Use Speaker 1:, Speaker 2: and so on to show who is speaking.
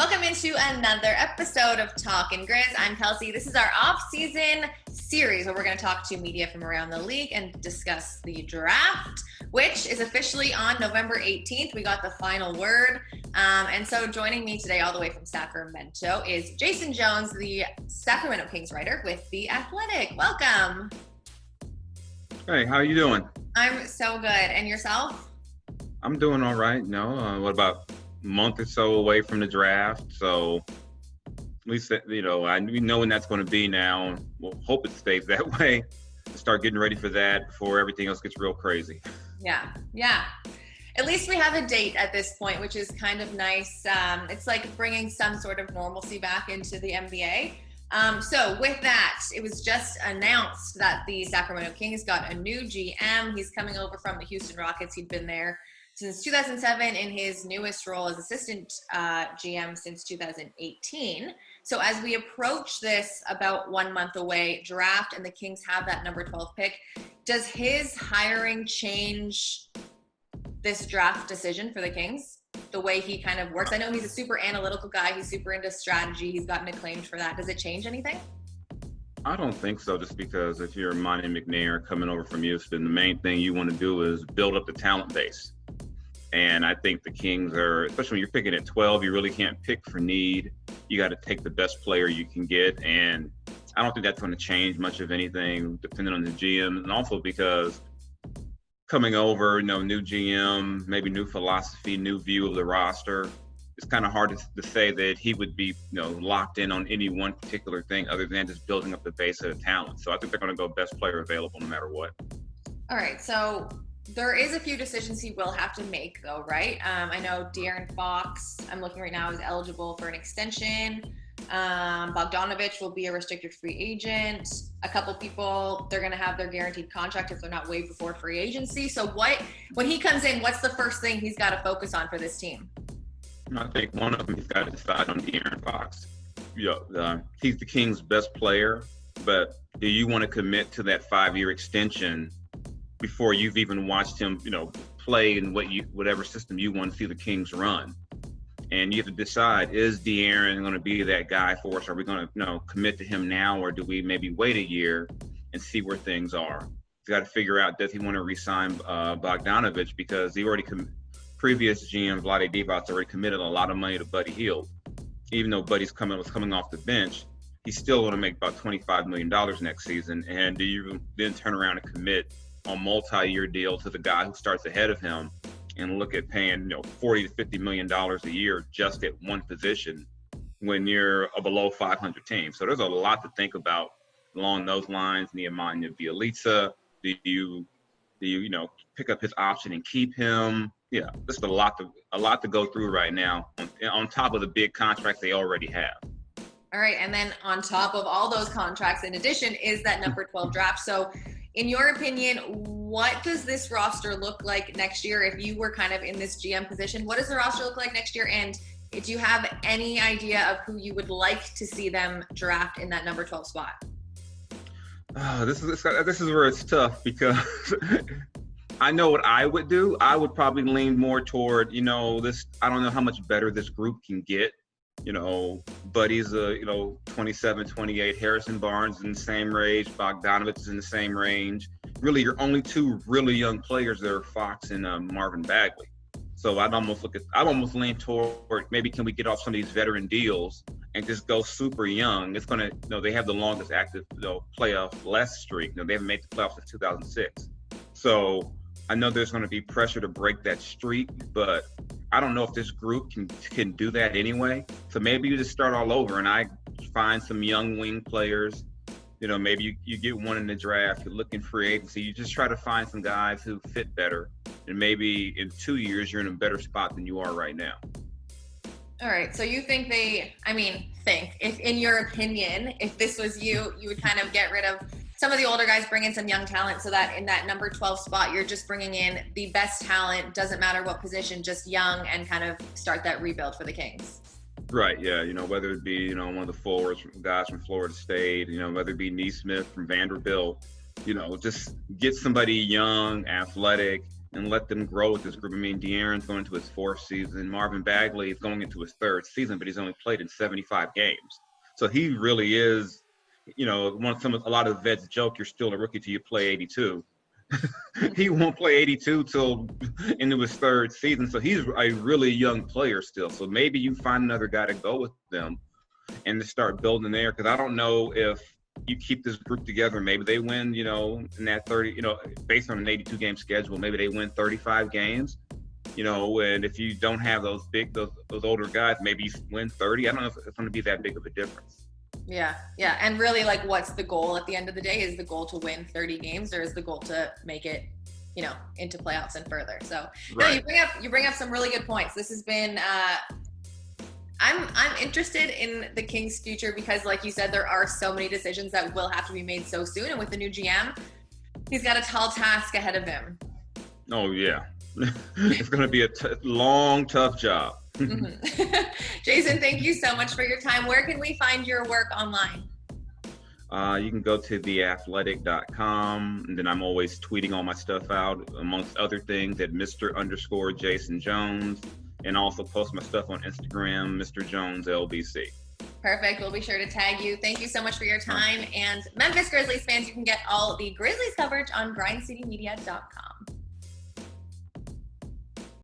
Speaker 1: Welcome into another episode of Talkin Grizz. I'm Kelcey. This is our off-season series where we're going to talk to media from around the league and discuss the draft, which is officially on November 18th. We got the final word. And so joining me today all the way from Sacramento is Jason Jones, the Sacramento Kings writer with The Athletic. Welcome.
Speaker 2: Hey, how are you doing?
Speaker 1: I'm so good. And yourself?
Speaker 2: I'm doing all right. What about month or so away from the draft, so at least we know when that's going to be now. We'll hope it stays that way. Start getting ready for that before everything else gets real crazy.
Speaker 1: Yeah. At least we have a date at this point, which is kind of nice. It's like bringing some sort of normalcy back into the NBA. So with that, it was just announced that the Sacramento Kings got a new GM. He's coming over from the Houston Rockets. He'd been there since 2007 in his newest role as assistant GM since 2018. So as we approach this about 1 month away draft and the Kings have that number 12 pick, does his hiring change this draft decision for the Kings? The way he kind of works? I know he's a super analytical guy. He's super into strategy. He's gotten acclaimed for that. Does it change anything?
Speaker 2: I don't think so, just because if you're Monte McNair coming over from Houston, the main thing you want to do is build up the talent base. And I think the Kings are, especially when you're picking at 12, you really can't pick for need. You got to take the best player you can get. And I don't think that's going to change much of anything depending on the GM. And also because coming over, new GM, maybe new philosophy, new view of the roster, it's kind of hard to say that he would be, locked in on any one particular thing other than just building up the base of the talent. So I think they're going to go best player available no matter what.
Speaker 1: All right. So there is a few decisions he will have to make, though, right? I know De'Aaron Fox, I'm looking right now, is eligible for an extension. Bogdanovich will be a restricted free agent. A couple people, they're going to have their guaranteed contract if they're not waived before free agency. So when he comes in, what's the first thing he's got to focus on for this team?
Speaker 2: I think one of them, he's got to decide on De'Aaron Fox. He's the Kings' best player, but do you want to commit to that 5-year extension before you've even watched him, play in whatever system you want to see the Kings run? And you have to decide, is De'Aaron going to be that guy for us? Are we going to, commit to him now, or do we maybe wait a year and see where things are? He's got to figure out, does he want to re-sign Bogdanovich, because he already previous GM Vlade Divac's already committed a lot of money to Buddy Hield. Even though Buddy's was coming off the bench, he's still going to make about $25 million next season. And do you then turn around and commit a multi-year deal to the guy who starts ahead of him and look at paying $40 to $50 million a year just at one position when you're a below 500 team? So there's a lot to think about along those lines. Nemanja Bjelica, do you pick up his option and keep him? Yeah, just a lot to go through right now on top of the big contracts they already have.
Speaker 1: All right, and then on top of all those contracts, in addition, is that number 12 draft. So in your opinion, what does this roster look like next year? If you were kind of in this GM position, what does the roster look like next year? And do you have any idea of who you would like to see them draft in that number 12 spot?
Speaker 2: This is where it's tough, because I know what I would do. I would probably lean more toward, this. I don't know how much better this group can get. Buddy's 27, 28. Harrison Barnes is in the same range. Bogdanovich is in the same range. Really, your only two really young players there are Fox and Marvin Bagley. So I'd almost lean toward, maybe can we get off some of these veteran deals and just go super young? It's going to, they have the longest active playoff less streak. They haven't made the playoffs since 2006. So I know there's going to be pressure to break that streak, but I don't know if this group can do that anyway. So maybe you just start all over and I find some young wing players. Maybe you get one in the draft, you're looking free agency, you just try to find some guys who fit better. And maybe in 2 years, you're in a better spot than you are right now.
Speaker 1: All right. So you think if in your opinion, if this was you would kind of get rid of some of the older guys, bring in some young talent, so that in that number 12 spot, you're just bringing in the best talent, doesn't matter what position, just young, and kind of start that rebuild for the Kings.
Speaker 2: Right, yeah, whether it be, one of the forwards, guys from Florida State, whether it be Neesmith from Vanderbilt, just get somebody young, athletic, and let them grow with this group. I mean, De'Aaron's going into his 4th season. Marvin Bagley is going into his 3rd season, but he's only played in 75 games. So he really is, you know, a lot of the vets joke you're still a rookie till you play 82. He won't play 82 till into his 3rd season. So he's a really young player still. So maybe you find another guy to go with them and to start building there. Because I don't know if you keep this group together, maybe they win, you know, in that 30, you know, based on an 82 game schedule, maybe they win 35 games, you know, and if you don't have those older guys, maybe you win 30. I don't know if it's going to be that big of a difference.
Speaker 1: Yeah. And really, like, what's the goal at the end of the day? Is the goal to win 30 games, or is the goal to make it, you know, into playoffs and further? So
Speaker 2: right.
Speaker 1: No, you bring up some really good points. This has been, I'm interested in the Kings' future because, like you said, there are so many decisions that will have to be made so soon. And with the new GM, he's got a tall task ahead of him.
Speaker 2: Oh, yeah. It's going to be a long, tough job.
Speaker 1: Mm-hmm. Jason, thank you so much for your time. Where can we find your work online?
Speaker 2: You can go to theathletic.com, and then I'm always tweeting all my stuff out, amongst other things, at Mr._Jason Jones, and also post my stuff on Instagram, Mr. Jones LBC.
Speaker 1: Perfect. We'll be sure to tag you. Thank you so much for your time. And Memphis Grizzlies fans, you can get all the Grizzlies coverage on grindcitymedia.com.